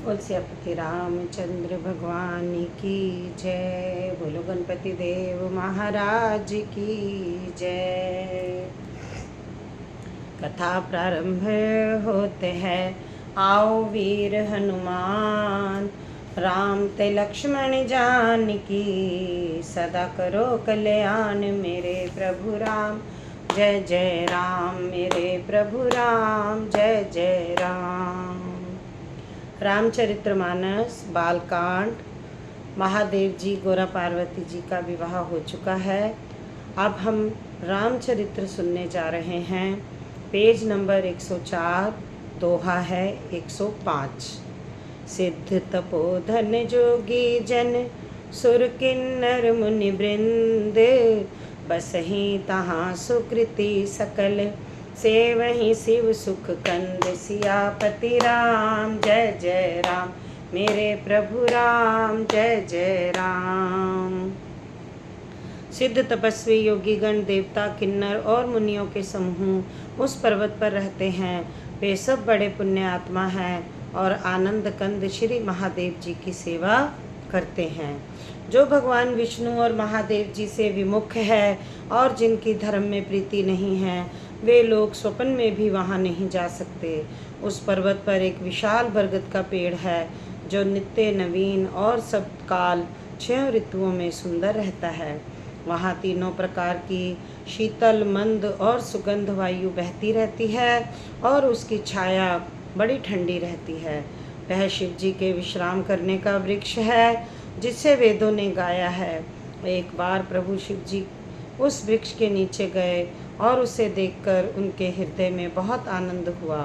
बोल सियापति रामचंद्र भगवान की जय। बोलो गणपति देव महाराज की जय। कथा प्रारंभ होते हैं। आओ वीर हनुमान, राम ते लक्ष्मण जानकी, सदा करो कल्याण मेरे प्रभु राम। जय जय राम मेरे प्रभु राम, जय जय राम। रामचरितमानस बालकांड। महादेव जी गोरा पार्वती जी का विवाह हो चुका है। अब हम रामचरित्र सुनने जा रहे हैं। पेज नंबर 104, दोहा है 105। सिद्ध तपोधन जोगी जन, सुर किन्नर मुनि वृंद, बसहि तहाँ सुकृति सकल, से वहीं शिव सुख कंद। सियापति राम जय जय राम मेरे प्रभु राम, जय जय राम। सिद्ध तपस्वी योगीगण देवता किन्नर और मुनियों के समूह उस पर्वत पर रहते हैं। वे सब बड़े पुण्य आत्मा हैं और आनंद कंद श्री महादेव जी की सेवा करते हैं। जो भगवान विष्णु और महादेव जी से विमुख है और जिनकी धर्म में प्रीति नहीं है, वे लोग स्वप्न में भी वहाँ नहीं जा सकते। उस पर्वत पर एक विशाल बरगद का पेड़ है जो नित्य नवीन और सब काल 6 ऋतुओं में सुंदर रहता है। वहाँ तीनों प्रकार की शीतल मंद और सुगंध वायु बहती रहती है और उसकी छाया बड़ी ठंडी रहती है। वह शिव जी के विश्राम करने का वृक्ष है जिसे वेदों ने गाया है। एक बार प्रभु शिव जी उस वृक्ष के नीचे गए और उसे देखकर उनके हृदय में बहुत आनंद हुआ।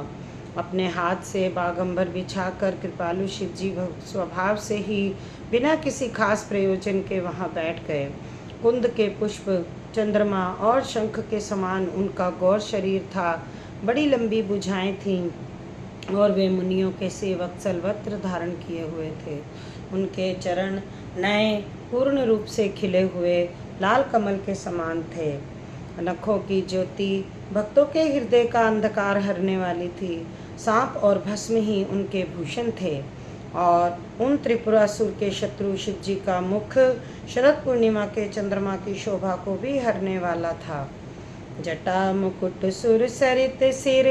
अपने हाथ से बागंबर बिछाकर कृपालु शिव जी स्वभाव से ही बिना किसी खास प्रयोजन के वहाँ बैठ गए। कुंद के पुष्प, चंद्रमा और शंख के समान उनका गौर शरीर था। बड़ी लंबी भुजाएं थीं और वे मुनियों के सेवक सलवत्र धारण किए हुए थे। उनके चरण नए पूर्ण रूप से खिले हुए लाल कमल के समान थे। नखों की ज्योति भक्तों के हृदय का अंधकार हरने वाली थी। सांप और भस्म ही उनके भूषण थे और उन त्रिपुरासुर के शत्रु शिव जी का मुख शरद पूर्णिमा के चंद्रमा की शोभा को भी हरने वाला था। जटा मुकुट सुर सरित सिर,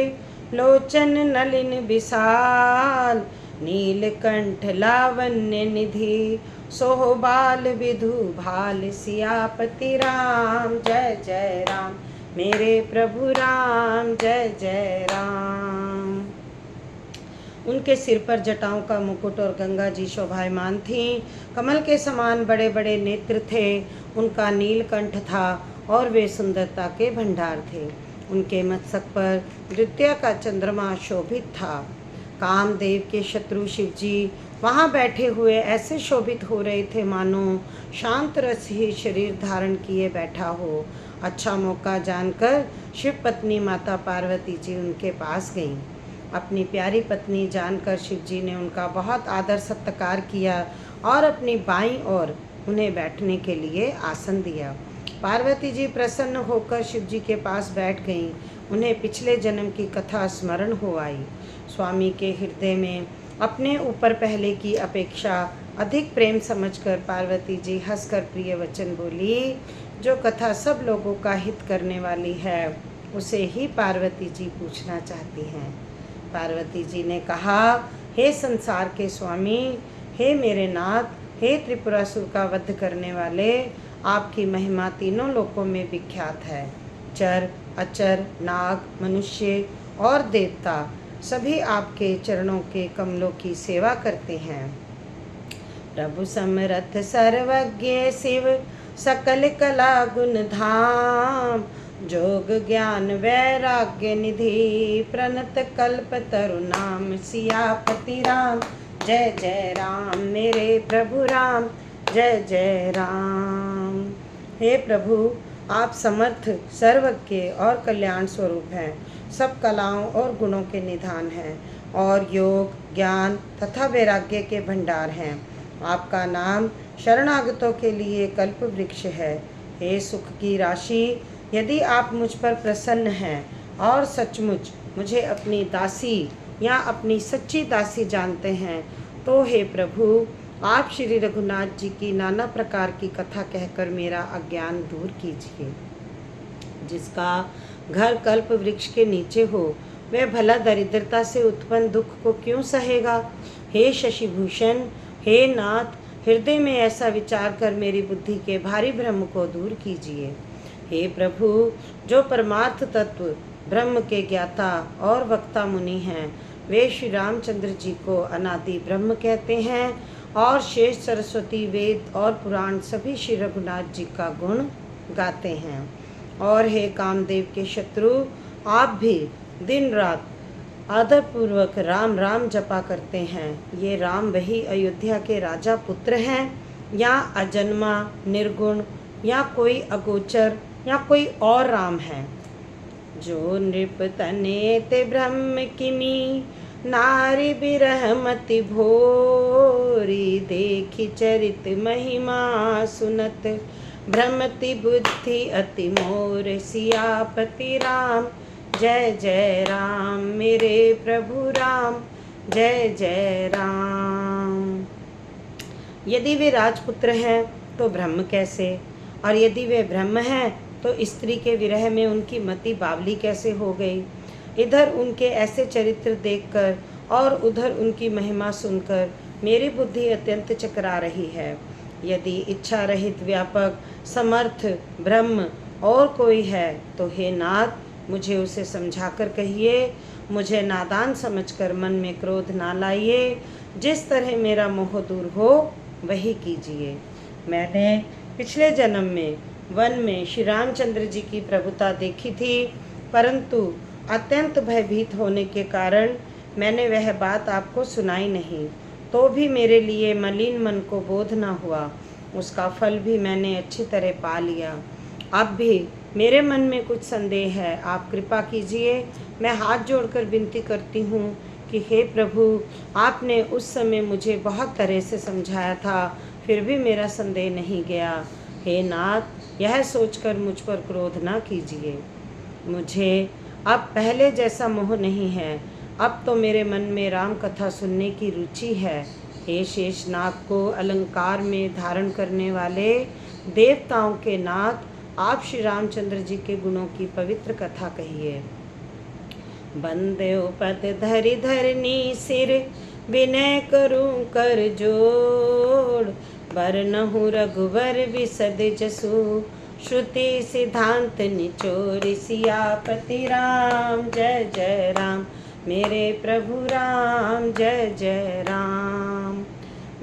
लोचन नलिन विशाल, नीलकंठ लावण्य निधि, सोहबाल विधु भाल। सियापति राम जय जय राम मेरे प्रभु राम, जय जय राम। उनके सिर पर जटाओं का मुकुट और गंगा जी शोभायमान थीं। कमल के समान बड़े बड़े नेत्र थे। उनका नीलकंठ था और वे सुंदरता के भंडार थे। उनके मस्तक पर द्वितीय का चंद्रमा शोभित था। कामदेव के शत्रु शिव जी वहाँ बैठे हुए ऐसे शोभित हो रहे थे मानो शांत रस ही शरीर धारण किए बैठा हो। अच्छा मौका जानकर शिव पत्नी माता पार्वती जी उनके पास गईं। अपनी प्यारी पत्नी जानकर शिव जी ने उनका बहुत आदर सत्कार किया और अपनी बाईं ओर उन्हें बैठने के लिए आसन दिया। पार्वती जी प्रसन्न होकर शिव जी के पास बैठ गईं। उन्हें पिछले जन्म की कथा स्मरण हो आई। स्वामी के हृदय में अपने ऊपर पहले की अपेक्षा अधिक प्रेम समझकर पार्वती जी हंसकर प्रिय वचन बोली। जो कथा सब लोगों का हित करने वाली है उसे ही पार्वती जी पूछना चाहती हैं। पार्वती जी ने कहा, हे संसार के स्वामी, हे मेरे नाथ, हे त्रिपुरासुर का वध करने वाले, आपकी महिमा तीनों लोकों में विख्यात है। चर अचर नाग मनुष्य और देवता सभी आपके चरणों के कमलों की सेवा करते हैं। प्रभु समरथ सर्वज्ञ शिव, सकल कला गुण धाम, जोग ज्ञान वैराग्य निधि, प्रणत कल्प तरु नाम। सियापति राम जय जय राम मेरे प्रभु राम, जय जय राम। हे प्रभु, आप समर्थ, सर्वज्ञ और कल्याण स्वरूप हैं। सब कलाओं और गुणों के निधान हैं और योग ज्ञान तथा वैराग्य के भंडार हैं। आपका नाम शरणागतों के लिए कल्प वृक्ष है। हे सुख की राशि, यदि आप मुझ पर प्रसन्न हैं और सचमुच मुझे अपनी दासी या अपनी सच्ची दासी जानते हैं तो हे प्रभु, आप श्री रघुनाथ जी की नाना प्रकार की कथा कहकर मेरा अज्ञान दूर कीजिए। जिसका घर कल्प वृक्ष के नीचे हो, वह भला दरिद्रता से उत्पन्न दुख को क्यों सहेगा। हे शशिभूषण, हे नाथ, हृदय में ऐसा विचार कर मेरी बुद्धि के भारी भ्रम को दूर कीजिए। हे प्रभु, जो परमार्थ तत्व ब्रह्म के ज्ञाता और वक्ता मुनि हैं, वे श्री रामचंद्र जी को अनादि ब्रह्म कहते हैं और शेष सरस्वती, वेद और पुराण सभी श्री रघुनाथ जी का गुण गाते हैं। और हे कामदेव के शत्रु, आप भी दिन रात आदरपूर्वक राम राम जपा करते हैं। ये राम वही अयोध्या के राजा पुत्र हैं या अजन्मा, निर्गुण, या कोई अगोचर, या कोई और राम है। जो नृप तनेत ब्रह्म किनी, नारी बिरह मति भोरी। देखी चरित महिमा सुनत, भ्रमति बुद्धि अति मोर। सियापति राम, जय जय राम, मेरे प्रभु राम, जय जय राम। यदि वे राजपुत्र हैं तो ब्रह्म कैसे, और यदि वे ब्रह्म हैं तो स्त्री के विरह में उनकी मति बावली कैसे हो गई। इधर उनके ऐसे चरित्र देखकर और उधर उनकी महिमा सुनकर मेरी बुद्धि अत्यंत चकरा रही है। यदि इच्छा रहित व्यापक समर्थ ब्रह्म और कोई है तो हे नाथ, मुझे उसे समझाकर कहिए। मुझे नादान समझकर मन में क्रोध ना लाइए। जिस तरह मेरा मोह दूर हो वही कीजिए। मैंने पिछले जन्म में वन में श्री रामचंद्र जी की प्रभुता देखी थी, परंतु अत्यंत भयभीत होने के कारण मैंने वह बात आपको सुनाई नहीं। तो भी मेरे लिए मलिन मन को बोध न हुआ। उसका फल भी मैंने अच्छी तरह पा लिया। अब भी मेरे मन में कुछ संदेह है, आप कृपा कीजिए। मैं हाथ जोड़कर विनती करती हूँ कि हे प्रभु, आपने उस समय मुझे बहुत तरह से समझाया था, फिर भी मेरा संदेह नहीं गया। हे नाथ, यह सोचकर मुझ पर क्रोध ना कीजिए। मुझे अब पहले जैसा मोह नहीं है। अब तो मेरे मन में राम कथा सुनने की रुचि है। हे शेषनाग को अलंकार में धारण करने वाले देवताओं के नाथ, आप श्री रामचंद्र जी के गुणों की पवित्र कथा कहिए। बंदे पद धरि धरनी सिर, विनय करूं कर जोड़। बरनहु रघुवर विसद जसु, श्रुति सिद्धांत निचोर। सियापति राम, जय जय राम, मेरे प्रभु राम, जय जय राम।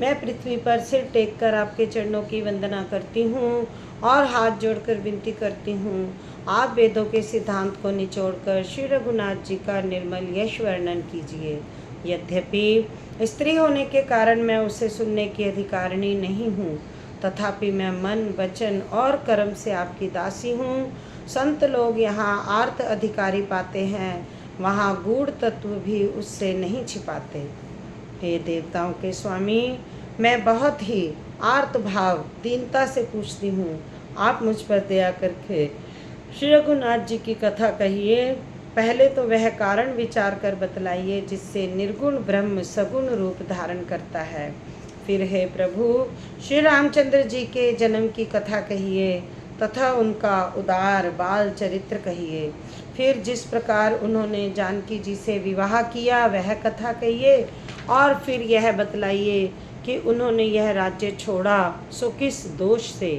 मैं पृथ्वी पर सिर टेक कर आपके चरणों की वंदना करती हूँ और हाथ जोड़कर विनती करती हूँ, आप वेदों के सिद्धांत को निचोड़कर श्री रघुनाथ जी का निर्मल यश वर्णन कीजिए। यद्यपि स्त्री होने के कारण मैं उसे सुनने की अधिकारिणी नहीं हूँ, तथापि मैं मन, वचन और कर्म से आपकी दासी हूँ। संत लोग यहाँ आर्त अधिकारी पाते हैं, वहाँ गूढ़ तत्व भी उससे नहीं छिपाते। हे देवताओं के स्वामी, मैं बहुत ही आर्त भाव दीनता से पूछती हूँ, आप मुझ पर दया करके श्री रघुनाथ जी की कथा कहिए। पहले तो वह कारण विचार कर बतलाइए जिससे निर्गुण ब्रह्म सगुण रूप धारण करता है। फिर हे प्रभु, श्री रामचंद्र जी के जन्म की कथा कहिए तथा उनका उदार बाल चरित्र कहिए। फिर जिस प्रकार उन्होंने जानकी जी से विवाह किया वह कथा कहिए, और फिर यह बतलाइए कि उन्होंने यह राज्य छोड़ा सो किस दोष से।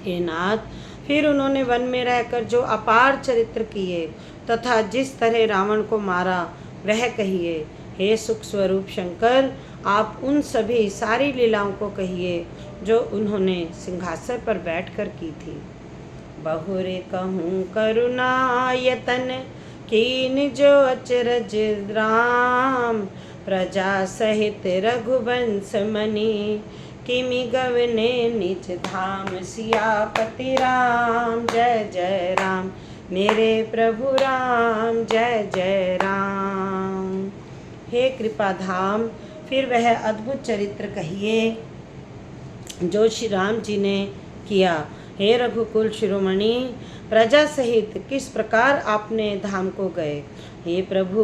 हे नाथ, फिर उन्होंने वन में रहकर जो अपार चरित्र किए तथा जिस तरह रावण को मारा वह कहिए। हे सुख स्वरूप शंकर, आप उन सभी सारी लीलाओं को कहिए जो उन्होंने सिंहासन पर बैठकर की थी। बहुरे कहूँ करुणायतन, कीन जो अचरज राम। प्रजा सहित रघुवंश मणि, किमि गवने निज धाम। सियापति राम, जय जय राम, मेरे प्रभु राम, जय जय राम। हे कृपा धाम, फिर वह अद्भुत चरित्र कहिए जो श्री राम जी ने किया। हे रघुकुल शिरोमणि, प्रजा सहित किस प्रकार आपने धाम को गए। हे प्रभु,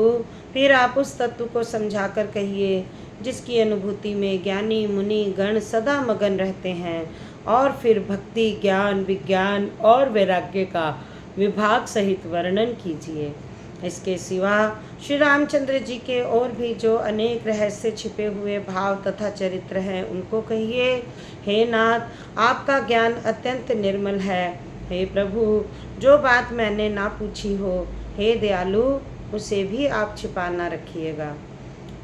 फिर आप उस तत्व को समझाकर कहिए जिसकी अनुभूति में ज्ञानी मुनि गण सदा मगन रहते हैं। और फिर भक्ति, ज्ञान, विज्ञान और वैराग्य का विभाग सहित वर्णन कीजिए। इसके सिवा श्री रामचंद्र जी के और भी जो अनेक रहस्य छिपे हुए भाव तथा चरित्र हैं उनको कहिए। हे नाथ, आपका ज्ञान अत्यंत निर्मल है। हे प्रभु, जो बात मैंने ना पूछी हो, हे दयालु, उसे भी आप छिपा ना रखिएगा।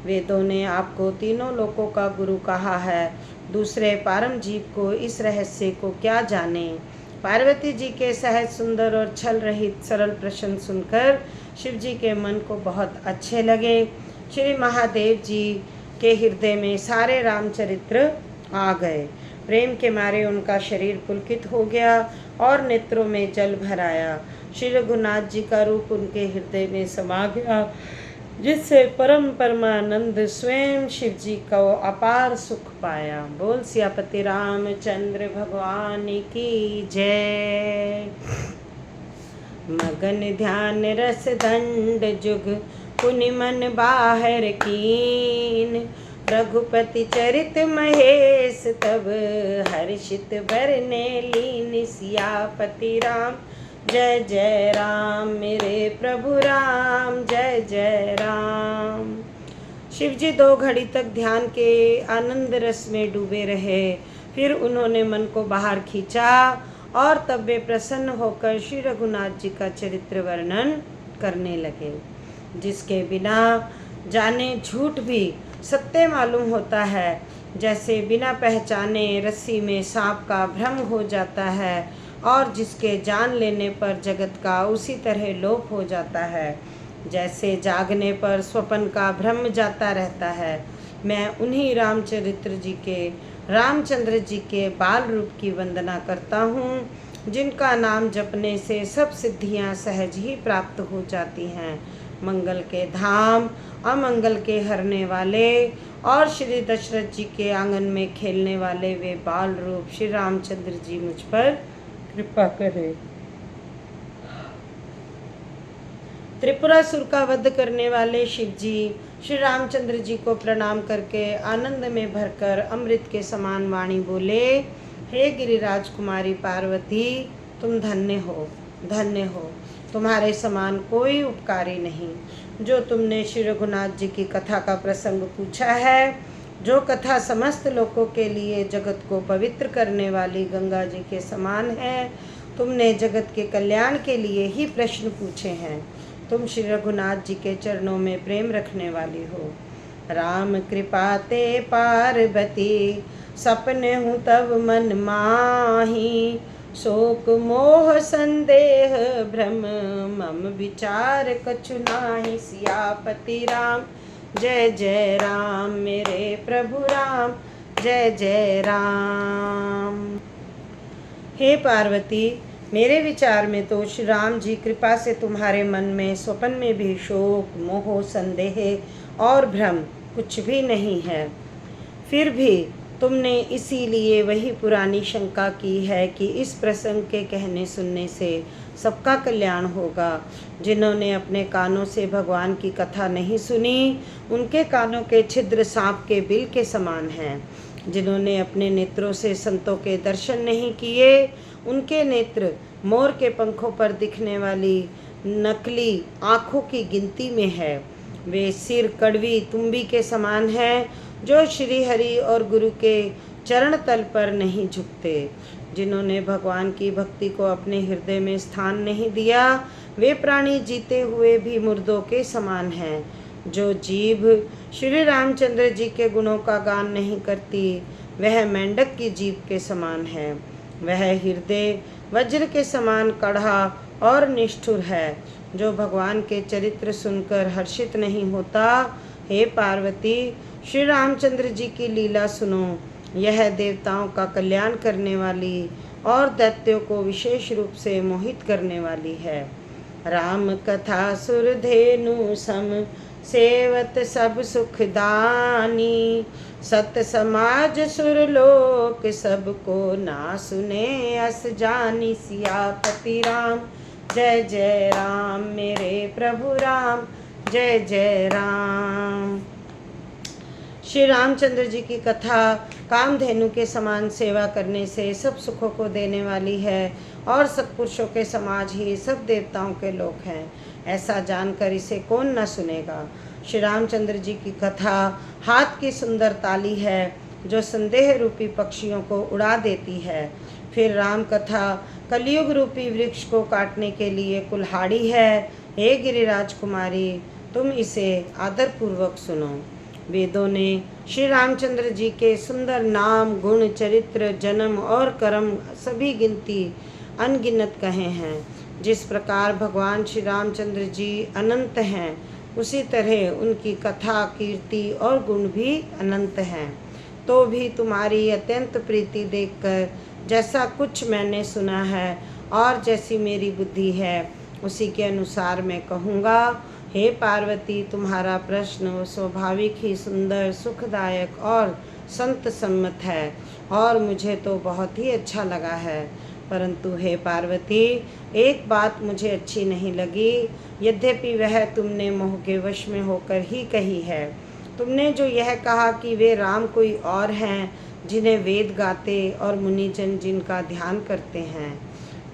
वेदों ने आपको तीनों लोकों का गुरु कहा है, दूसरे पारम जीव को इस रहस्य को क्या जाने। पार्वती जी के सहज, सुंदर और छल रहित सरल प्रश्न सुनकर शिव जी के मन को बहुत अच्छे लगे। श्री महादेव जी के हृदय में सारे रामचरित्र आ गए। प्रेम के मारे उनका शरीर पुलकित हो गया और नेत्रों में जल भर आया। श्री रघुनाथ जी का रूप उनके हृदय में समा गया, जिससे परम परमानंद स्वयं शिव जी को अपार सुख पाया। बोल सियापति रामचंद्र भगवान की जय। मगन ध्यान रस दंड जुग पुनि मन बाहर कीन, रघुपति चरित महेश तब हर्षित बरने लीन। सियापति राम जय जय राम, मेरे प्रभु राम जय जय राम। शिव जी 2 घड़ी तक ध्यान के आनंद रस में डूबे रहे। फिर उन्होंने मन को बाहर खींचा और तब वे प्रसन्न होकर श्री रघुनाथ जी का चरित्र वर्णन करने लगे, जिसके बिना जाने झूठ भी सत्य मालूम होता है। जैसे बिना पहचाने रस्सी में सांप का भ्रम हो जाता है और जिसके जान लेने पर जगत का उसी तरह लोप हो जाता है। जैसे जागने पर स्वप्न का भ्रम जाता रहता है। मैं उन्हीं रामचंद्र जी के बाल रूप की वंदना करता हूँ, जिनका नाम जपने से सब सिद्धियाँ सहज ही प्राप्त हो जाती हैं। मंगल के धाम, अमंगल के हरने वाले और श्री दशरथ जी के आंगन में खेलने वाले वे बाल रूप श्री रामचंद्र जी मुझ पर कृपा करें। त्रिपुरासुर का वध करने वाले शिव जी श्री रामचंद्र जी को प्रणाम करके आनंद में भरकर अमृत के समान वाणी बोले, हे गिरिराज कुमारी पार्वती, तुम धन्य हो, धन्य हो। तुम्हारे समान कोई उपकारी नहीं। जो तुमने श्री रघुनाथ जी की कथा का प्रसंग पूछा है, जो कथा समस्त लोगों के लिए जगत को पवित्र करने वाली गंगा जी के समान है, तुमने जगत के कल्याण के लिए ही प्रश्न पूछे हैं। तुम श्री रघुनाथ जी के चरणों में प्रेम रखने वाली हो। राम कृपा ते पार्वती, सपने हूँ तब मन माही। शोक मोह संदेह भ्रम, मम विचार कछु नाही। सियापति राम जय जय राम, मेरे प्रभु राम जय जय राम। हे पार्वती, मेरे विचार में तो श्री राम जी कृपा से तुम्हारे मन में स्वप्न में भी शोक, मोह, संदेह और भ्रम कुछ भी नहीं है। फिर भी तुमने इसीलिए वही पुरानी शंका की है कि इस प्रसंग के कहने सुनने से सबका कल्याण होगा। जिन्होंने अपने कानों से भगवान की कथा नहीं सुनी, उनके कानों के छिद्र सांप के बिल के समान हैं। जिन्होंने अपने नेत्रों से संतों के दर्शन नहीं किए, उनके नेत्र मोर के पंखों पर दिखने वाली नकली आँखों की गिनती में है। वे सिर कड़वी तुम्बी के समान हैं, जो श्री हरि और गुरु के चरण तल पर नहीं झुकते। जिन्होंने भगवान की भक्ति को अपने हृदय में स्थान नहीं दिया, वे प्राणी जीते हुए भी मुर्दों के समान हैं। जो जीभ श्री रामचंद्र जी के गुणों का गान नहीं करती, वह मेंढक की जीभ के समान है। वह हृदय वज्र के समान कड़ा और निष्ठुर है, जो भगवान के चरित्र सुनकर हर्षित नहीं होता। हे पार्वती, श्री रामचंद्र जी की लीला सुनो। यह देवताओं का कल्याण करने वाली और दैत्यों को विशेष रूप से मोहित करने वाली है। राम कथा सुरधेनु सम, सेवत सब सुखदानी। सत समाज सुरलोक, सबको ना सुने अस जानी। सियापति राम जय जय राम, मेरे प्रभु राम जय जय राम। श्री रामचंद्र जी की कथा कामधेनु के समान सेवा करने से सब सुखों को देने वाली है और सत्पुरुषों के समाज ही सब देवताओं के लोक हैं। ऐसा जानकर इसे कौन न सुनेगा। श्री रामचंद्र जी की कथा हाथ की सुंदर ताली है जो संदेह रूपी पक्षियों को उड़ा देती है। फिर राम कथा कलयुग रूपी वृक्ष को काटने के लिए कुल्हाड़ी है। हे गिरिराज कुमारी, तुम इसे आदरपूर्वक सुनो। वेदों ने श्री रामचंद्र जी के सुंदर नाम, गुण, चरित्र, जन्म और कर्म सभी गिनती अनगिनत कहे हैं। जिस प्रकार भगवान श्री रामचंद्र जी अनंत हैं, उसी तरह उनकी कथा, कीर्ति और गुण भी अनंत हैं। तो भी तुम्हारी अत्यंत प्रीति देखकर जैसा कुछ मैंने सुना है और जैसी मेरी बुद्धि है, उसी के अनुसार मैं कहूँगा। हे पार्वती, तुम्हारा प्रश्न स्वाभाविक ही सुंदर, सुखदायक और संत सम्मत है और मुझे तो बहुत ही अच्छा लगा है। परंतु हे पार्वती, एक बात मुझे अच्छी नहीं लगी, यद्यपि वह तुमने मोह के वश में होकर ही कही है। तुमने जो यह कहा कि वे राम कोई और हैं जिन्हें वेद गाते और मुनिजन जिनका ध्यान करते हैं।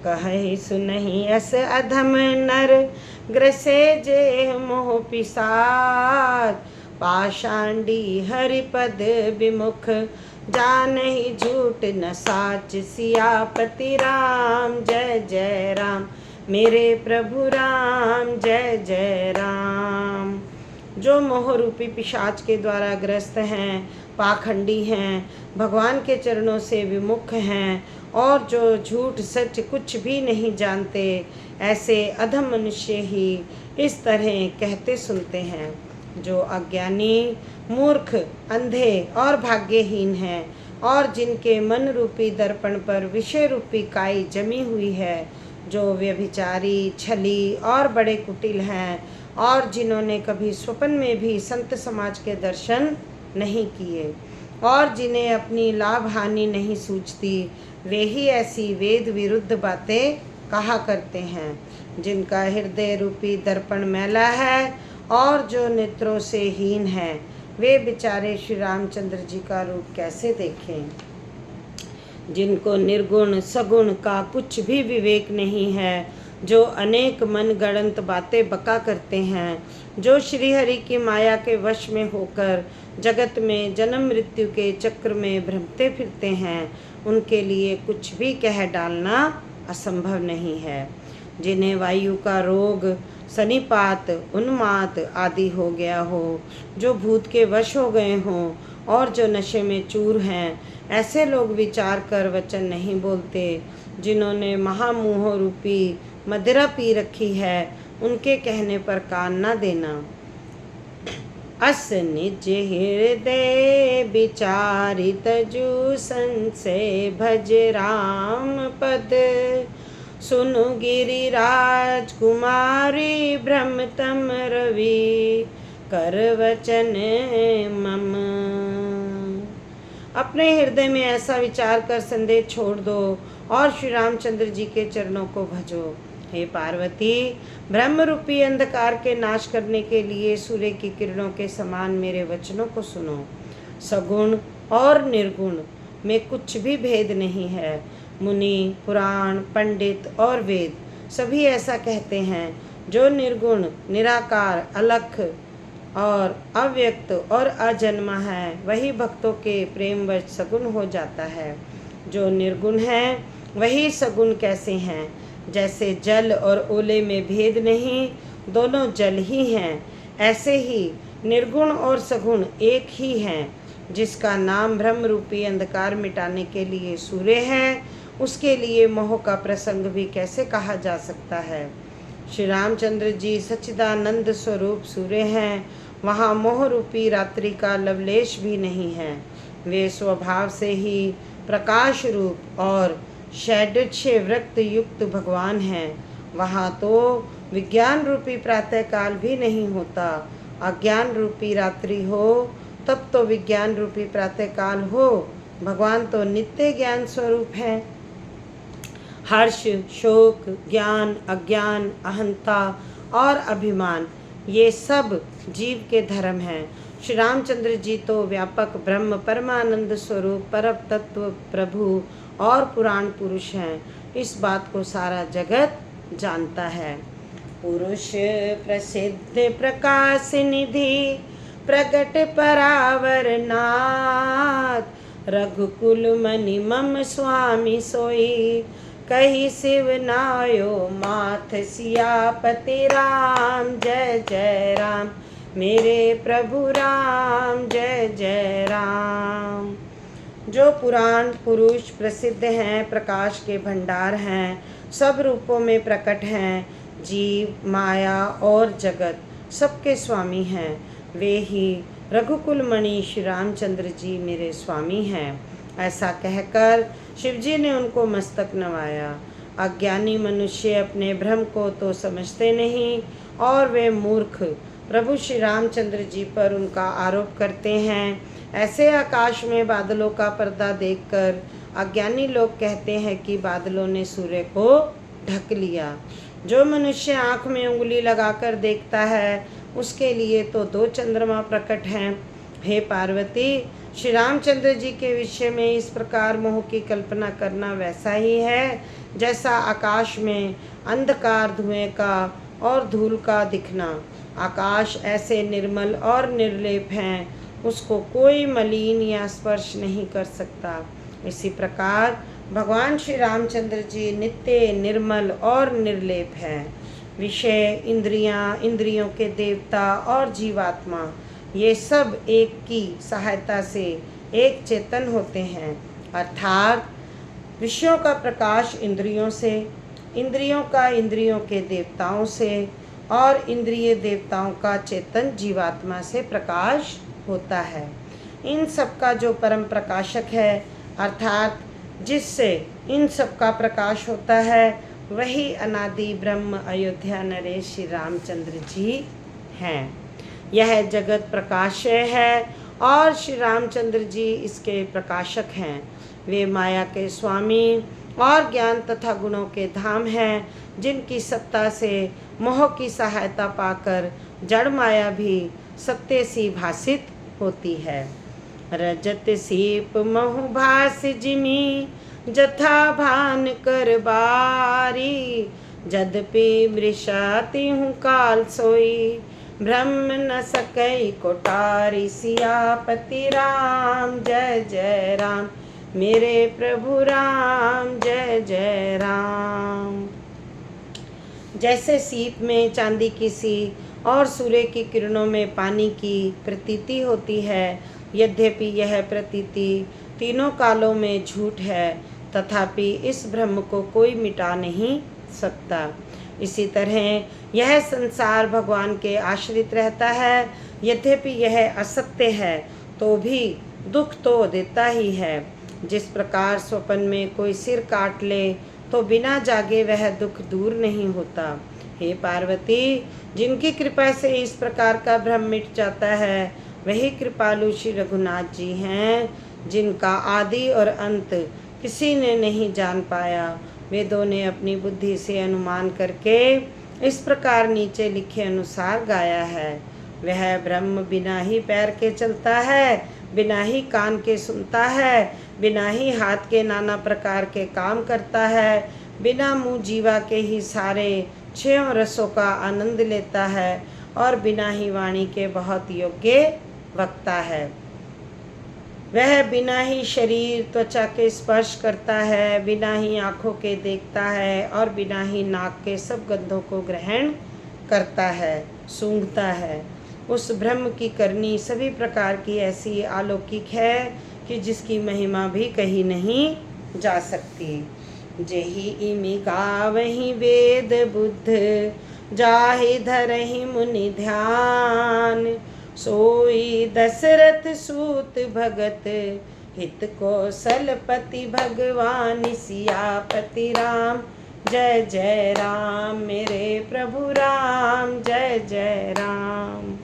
कहि सुनहि अस अधम नर ग्रसे जे मोह पिसाच, पाषांडी हरिपद विमुख जानहि झूठ न साच। सियापति राम जय जय राम, मेरे प्रभु राम जय जय राम। जो मोह रूपी पिशाच के द्वारा ग्रस्त हैं, पाखंडी हैं, भगवान के चरणों से विमुख हैं और जो झूठ सच कुछ भी नहीं जानते, ऐसे अधम मनुष्य ही इस तरह कहते सुनते हैं। जो अज्ञानी, मूर्ख, अंधे और भाग्यहीन हैं और जिनके मन रूपी दर्पण पर विषय रूपी काई जमी हुई है, जो व्यभिचारी, छली और बड़े कुटिल हैं और जिन्होंने कभी स्वप्न में भी संत समाज के दर्शन नहीं किए और जिन्हें अपनी लाभ हानि नहीं सूझती, वे ही ऐसी वेद विरुद्ध बातें कहा करते हैं। जिनका हृदय रूपी दर्पण मैला है और जो नेत्रों से हीन है, वे बेचारे श्री रामचंद्र जी का रूप कैसे देखें। जिनको निर्गुण सगुण का कुछ भी विवेक नहीं है, जो अनेक मन गणंत बातें बका करते हैं, जो श्री हरि की माया के वश में होकर जगत में जन्म मृत्यु के चक्र में भ्रमते फिरते हैं, उनके लिए कुछ भी कह डालना असंभव नहीं है। जिन्हें वायु का रोग, सनिपात, उन्माद आदि हो गया हो, जो भूत के वश हो गए हों और जो नशे में चूर हैं, ऐसे लोग विचार कर वचन नहीं बोलते। जिन्होंने महामोह रूपी मदिरा पी रखी है, उनके कहने पर कान न देना। अस निज हृदय विचारित जू संशय भज राम पद, सुनु गिरिराज कुमारी भ्रमतम रवि कर वचन मम। अपने हृदय में ऐसा विचार कर संदेह छोड़ दो और श्री रामचंद्र जी के चरणों को भजो। हे पार्वती, ब्रह्म रूपी अंधकार के नाश करने के लिए सूर्य की किरणों के समान मेरे वचनों को सुनो। सगुण और निर्गुण में कुछ भी भेद नहीं है। मुनि, पुराण, पंडित और वेद सभी ऐसा कहते हैं। जो निर्गुण, निराकार, अलख और अव्यक्त और अजन्मा है, वही भक्तों के प्रेमवश सगुण हो जाता है। जो निर्गुण है वही सगुण कैसे हैं। जैसे जल और ओले में भेद नहीं, दोनों जल ही हैं, ऐसे ही निर्गुण और सगुण एक ही हैं। जिसका नाम ब्रह्म रूपी अंधकार मिटाने के लिए सूर्य है, उसके लिए मोह का प्रसंग भी कैसे कहा जा सकता है। श्री रामचंद्र जी सच्चिदानंद स्वरूप सूर्य हैं, वहाँ मोह रूपी रात्रि का लवलेश भी नहीं है। वे स्वभाव से ही प्रकाश रूप और षड्दर्शी वृत्त युक्त भगवान हैं। वहाँ तो विज्ञान रूपी प्रातः काल भी नहीं होता। अज्ञान रूपी रात्रि हो तब तो विज्ञान रूपी प्रातः काल हो। भगवान तो नित्य ज्ञान स्वरूप है। हर्ष, शोक, ज्ञान, अज्ञान, अहंता और अभिमान, ये सब जीव के धर्म हैं। श्री रामचंद्र जी तो व्यापक ब्रह्म परमानंद स्वरूप परम तत्व प्रभु और पुराण पुरुष हैं। इस बात को सारा जगत जानता है। पुरुष प्रसिद्ध प्रकाश निधि प्रगट परावर नाथ, रघुकुल मनि मम स्वामी सोई, कही शिव नायो माथ सियापति राम। जय जय राम मेरे प्रभु राम, जय जय राम। जो पुराण पुरुष प्रसिद्ध हैं, प्रकाश के भंडार हैं, सब रूपों में प्रकट हैं, जीव माया और जगत सबके स्वामी हैं, वे ही रघुकुल मणि श्री रामचंद्र जी मेरे स्वामी हैं। ऐसा कहकर शिवजी ने उनको मस्तक नवाया। अज्ञानी मनुष्य अपने भ्रम को तो समझते नहीं और वे मूर्ख प्रभु श्री रामचंद्र जी पर उनका आरोप करते हैं। ऐसे आकाश में बादलों का पर्दा देखकर अज्ञानी लोग कहते हैं कि बादलों ने सूर्य को ढक लिया। जो मनुष्य आँख में उंगली लगाकर देखता है उसके लिए तो 2 चंद्रमा प्रकट हैं। हे पार्वती, श्री रामचंद्र जी के विषय में इस प्रकार मोह की कल्पना करना वैसा ही है जैसा आकाश में अंधकार धुएं का और धूल का दिखना। आकाश ऐसे निर्मल और निर्लेप हैं, उसको कोई मलिन या स्पर्श नहीं कर सकता। इसी प्रकार भगवान श्री रामचंद्र जी नित्य निर्मल और निर्लेप हैं। विषय, इंद्रियां, इंद्रियों के देवता और जीवात्मा ये सब एक की सहायता से एक चेतन होते हैं। अर्थात विषयों का प्रकाश इंद्रियों से, इंद्रियों का इंद्रियों के देवताओं से और इंद्रिय देवताओं का चेतन जीवात्मा से प्रकाश होता है। इन सब का जो परम प्रकाशक है अर्थात जिससे इन सब का प्रकाश होता है वही अनादि ब्रह्म अयोध्या नरेश श्री रामचंद्र जी हैं। यह जगत प्रकाशय है और श्री रामचंद्र जी इसके प्रकाशक हैं। वे माया के स्वामी और ज्ञान तथा गुणों के धाम हैं, जिनकी सत्ता से मोह की सहायता पाकर जड़ माया भी सत्य सी भासित होती है। रजत सीप महु भास जिमी जथा भान कर बारी, जदपि मृषाति हूँ काल सोई, ब्रह्म न सकई कोटारी। सियापति राम जय जय राम मेरे प्रभु राम, जय जय राम। जैसे सीप में चांदी की सी और सूर्य की किरणों में पानी की प्रतीति होती है, यद्यपि यह प्रतीति तीनों कालों में झूठ है, तथापि इस ब्रह्म को कोई मिटा नहीं सकता। इसी तरह यह संसार भगवान के आश्रित रहता है, यद्यपि यह असत्य है तो भी दुख तो देता ही है। जिस प्रकार स्वप्न में कोई सिर काट ले तो बिना जागे वह दुख दूर नहीं होता। हे पार्वती, जिनकी कृपा से इस प्रकार का भ्रम मिट जाता है वही कृपालु श्री रघुनाथ जी हैं, जिनका आदि और अंत किसी ने नहीं जान पाया। वेदों ने अपनी बुद्धि से अनुमान करके इस प्रकार नीचे लिखे अनुसार गाया है। वह ब्रह्म बिना ही पैर के चलता है, बिना ही कान के सुनता है, बिना ही हाथ के नाना प्रकार के काम करता है, बिना मुँह जीवा के ही सारे 6 रसों का आनंद लेता है और बिना ही वाणी के बहुत योग्य वक्ता है। वह बिना ही शरीर त्वचा के स्पर्श करता है, बिना ही आँखों के देखता है और बिना ही नाक के सब गंधों को ग्रहण करता है, सूंघता है। उस ब्रह्म की करनी सभी प्रकार की ऐसी अलौकिक है कि जिसकी महिमा भी कही नहीं जा सकती। जेहि इमि गावहि वेद बुद्ध, जाहि धरहि मुनि ध्यान, सोई दशरथ सूत भगत, हित कौशलपति भगवान। सियापति राम जय जय राम मेरे प्रभु राम, जय जय राम।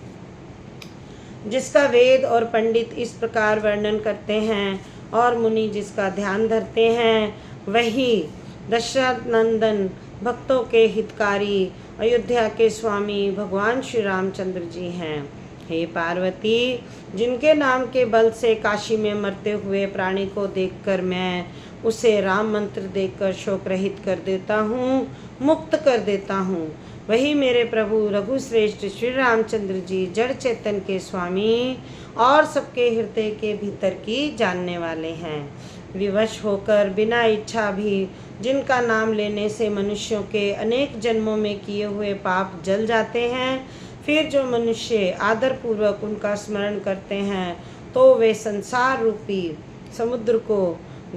जिसका वेद और पंडित इस प्रकार वर्णन करते हैं और मुनि जिसका ध्यान धरते हैं, वही दशरथ नंदन भक्तों के हितकारी अयोध्या के स्वामी भगवान श्री रामचंद्र जी हैं। हे पार्वती, जिनके नाम के बल से काशी में मरते हुए प्राणी को देखकर मैं उसे राम मंत्र देकर शोक रहित कर देता हूँ, मुक्त कर देता हूँ, वही मेरे प्रभु रघुश्रेष्ठ श्री रामचंद्र जी जड़ चेतन के स्वामी और सबके हृदय के भीतर की जानने वाले हैं। विवश होकर बिना इच्छा भी जिनका नाम लेने से मनुष्यों के अनेक जन्मों में किए हुए पाप जल जाते हैं, फिर जो मनुष्य आदरपूर्वक उनका स्मरण करते हैं तो वे संसार रूपी समुद्र को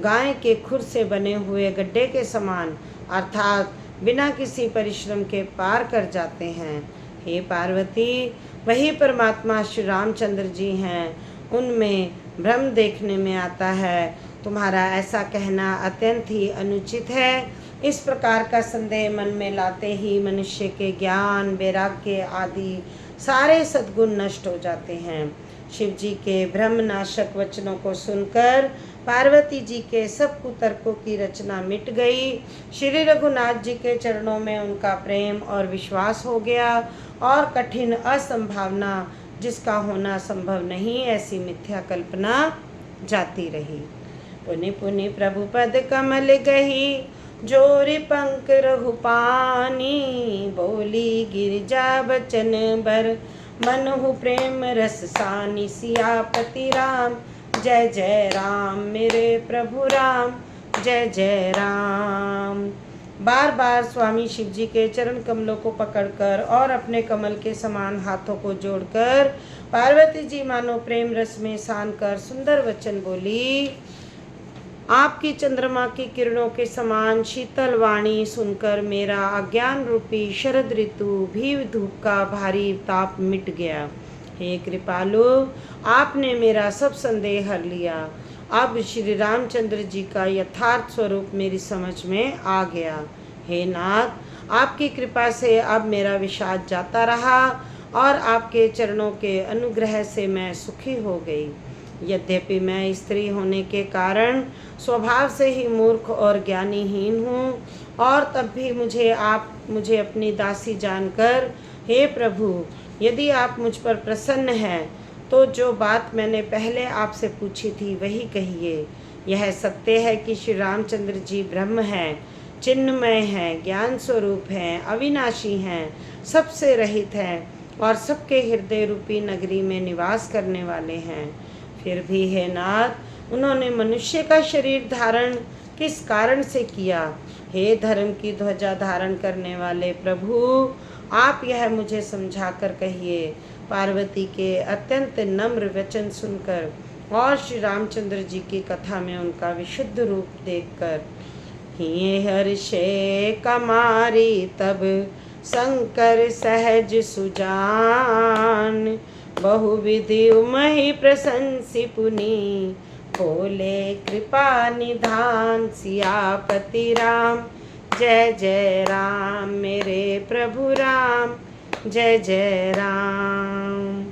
गाय के खुर से बने हुए गड्ढे के समान अर्थात बिना किसी परिश्रम के पार कर जाते हैं। हे पार्वती, वही परमात्मा श्री रामचंद्र जी हैं, उनमें भ्रम देखने में आता है। तुम्हारा ऐसा कहना अत्यंत ही अनुचित है। इस प्रकार का संदेह मन में लाते ही मनुष्य के ज्ञान, वैराग्य आदि सारे सद्गुण नष्ट हो जाते हैं। शिव जी के ब्रह्मनाशक वचनों को सुनकर पार्वती जी के सब कुतर्कों की रचना मिट गई। श्री रघुनाथ जी के चरणों में उनका प्रेम और विश्वास हो गया और कठिन असंभावना जिसका होना संभव नहीं ऐसी मिथ्या कल्पना जाती रही। पुनि पुनि प्रभु पद कमल गही, जोरि पंख रघुपानी, बोली गिरिजा बचन बर, मनहु प्रेम रस सानी, सियापति राम जय जय राम, मेरे प्रभु राम जय जय राम। बार बार स्वामी शिव जी के चरण कमलों को पकड़कर और अपने कमल के समान हाथों को जोड़कर पार्वती जी मानो प्रेम रस में सान कर सुंदर वचन बोली। आपकी चंद्रमा की किरणों के समान शीतल वाणी सुनकर मेरा अज्ञान रूपी शरद ऋतु भी धूप का भारी ताप मिट गया। हे कृपालु, आपने मेरा सब संदेह हर लिया। अब श्री रामचंद्र जी का यथार्थ स्वरूप मेरी समझ में आ गया। हे नाथ, आपकी कृपा से अब मेरा विषाद जाता रहा और आपके चरणों के अनुग्रह से मैं सुखी हो गई। यद्यपि मैं स्त्री होने के कारण स्वभाव से ही मूर्ख और ज्ञानीहीन हूँ, और तब भी मुझे अपनी दासी जानकर, हे प्रभु, यदि आप मुझ पर प्रसन्न हैं तो जो बात मैंने पहले आपसे पूछी थी वही कहिए। यह सत्य है कि श्री रामचंद्र जी ब्रह्म हैं, चिन्मय हैं, ज्ञान स्वरूप हैं, अविनाशी हैं, सबसे रहित हैं और सबके हृदय रूपी नगरी में निवास करने वाले हैं। फिर भी हे नाथ, उन्होंने मनुष्य का शरीर धारण किस कारण से किया? हे धर्म की ध्वजा धारण करने वाले प्रभु, आप यह मुझे समझा कर कहिए। पार्वती के अत्यंत नम्र वचन सुनकर और श्री रामचंद्र जी की कथा में उनका विशुद्ध रूप देखकर हिये हर्षे कमारी, तब शंकर सहज सुजान, बहुविधि उमहि प्रशंसी पुनि, बोले कृपा निधान, सियापति राम जय जय राम, मेरे प्रभु राम जय जय राम।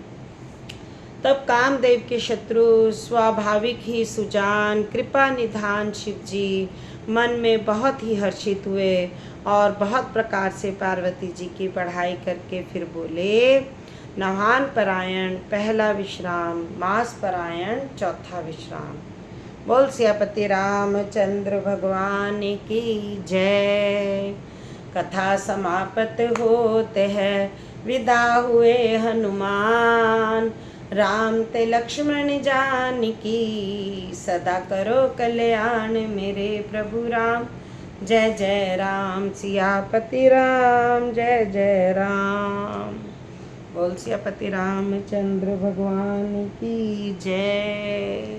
तब कामदेव के शत्रु स्वाभाविक ही सुजान कृपा निधान शिव जी मन में बहुत ही हर्षित हुए और बहुत प्रकार से पार्वती जी की पढ़ाई करके फिर बोले। नहान परायण पहला विश्राम, मास परायण चौथा विश्राम। बोल सियापति रामचंद्र भगवान की जय। कथा समाप्त होते हैं, विदा हुए हनुमान, राम ते लक्ष्मण जानकी, सदा करो कल्याण मेरे प्रभु राम जय जय राम। सियापति राम जय जय राम। बोल सियापति रामचंद्र भगवान की जय।